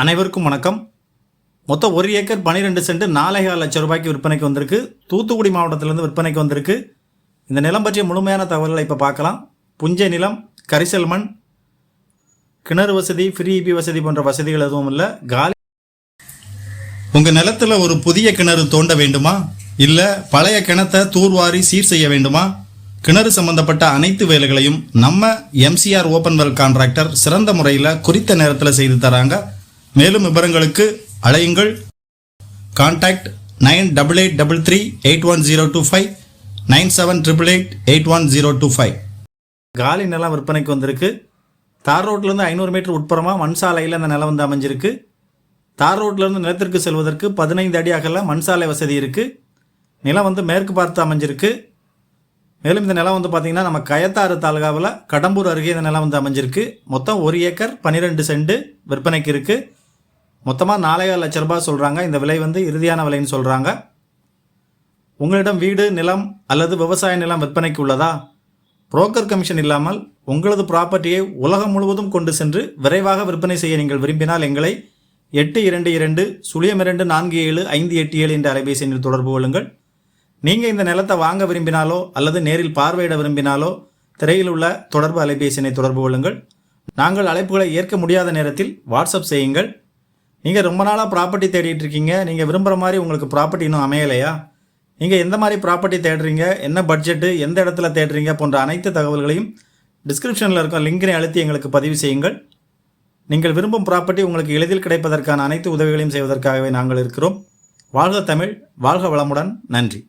அனைவருக்கும் வணக்கம். மொத்தம் 1 ஏக்கர் 12 சென்ட் 4.5 லட்சம் ரூபாய்க்கு விற்பனைக்கு வந்திருக்கு. தூத்துக்குடி மாவட்டத்திலிருந்து விற்பனைக்கு வந்திருக்கு. இந்த நிலம் பற்றிய முழுமையான தகவல்களை இப்போ பார்க்கலாம். புஞ்சை நிலம், கரிசல் மண், கிணறு வசதி, ஃப்ரீ இபி வசதி போன்ற வசதிகள் எதுவும் இல்லை. காலி. உங்கள் நிலத்தில் ஒரு புதிய கிணறு தோண்ட வேண்டுமா, இல்லை பழைய கிணத்தை தூர்வாரி சீர் செய்ய வேண்டுமா? கிணறு சம்பந்தப்பட்ட அனைத்து வேலைகளையும் நம்ம MCR ஓப்பன் வெல் கான்ட்ராக்டர் சிறந்த முறையில் குறித்த நேரத்தில் செய்து தராங்க. மேலும் விவரங்களுக்கு அழையுங்கள். கான்டாக்ட் 9883381025 9788811025. காலி நிலம் விற்பனைக்கு வந்திருக்கு. தார் ரோட்லேருந்து 500 மீட்டர் உட்புறமாக மண் சாலையில் அந்த நிலம் வந்து அமைஞ்சிருக்கு. தார் ரோட்லேருந்து நிலத்திற்கு செல்வதற்கு 15 அடி அகல மண் சாலை வசதி இருக்குது. நிலம் வந்து மேற்கு பார்த்து அமைஞ்சிருக்கு. மேலும் இந்த நிலம் வந்து பார்த்திங்கன்னா நம்ம கயத்தாறு தாலுகாவில் கடம்பூர் அருகே இந்த நிலம் வந்து அமைஞ்சிருக்கு. மொத்தம் 1 ஏக்கர் 12 சென்ட் விற்பனைக்கு இருக்குது. மொத்தமாக 4.5 லட்சம் ரூபாய் சொல்கிறாங்க. இந்த விலை வந்து இறுதியான விலைன்னு சொல்கிறாங்க. உங்களிடம் வீடு, நிலம் அல்லது விவசாய நிலம் விற்பனைக்கு உள்ளதா? புரோக்கர் கமிஷன் இல்லாமல் உங்களது ப்ராப்பர்ட்டியை உலகம் முழுவதும் கொண்டு சென்று விரைவாக விற்பனை செய்ய நீங்கள் விரும்பினால் எங்களை 8220-247-587 என்ற அலைபேசி எண்ணில் தொடர்பு கொள்ளுங்கள். நீங்கள் இந்த நிலத்தை வாங்க விரும்பினாலோ அல்லது நேரில் பார்வையிட விரும்பினாலோ திரையில் உள்ள தொடர்பு அலைபேசி எண்ணை தொடர்பு கொள்ளுங்கள். நாங்கள் அழைப்புகளை ஏற்க முடியாத நேரத்தில் வாட்ஸ்அப் செய்யுங்கள். நீங்கள் ரொம்ப நாளாக ப்ராப்பர்ட்டி தேடிட்டு இருக்கீங்க. நீங்கள் விரும்புகிற மாதிரி உங்களுக்கு ப்ராப்பர்ட்டி இன்னும் அமையலையா? நீங்கள் எந்த மாதிரி ப்ராப்பர்ட்டி தேடுறீங்க, என்ன பட்ஜெட்டு, எந்த இடத்துல தேடுறீங்க போன்ற அனைத்து தகவல்களையும் டிஸ்கிரிப்ஷனில் இருக்க லிங்கினை அழுத்தி எங்களுக்கு பதிவு செய்யுங்கள். நீங்கள் விரும்பும் ப்ராப்பர்ட்டி உங்களுக்கு எளிதில் கிடைப்பதற்கான அனைத்து உதவிகளையும் செய்வதற்காகவே நாங்கள் இருக்கிறோம். வாழ்க தமிழ், வாழ்க வளமுடன். நன்றி.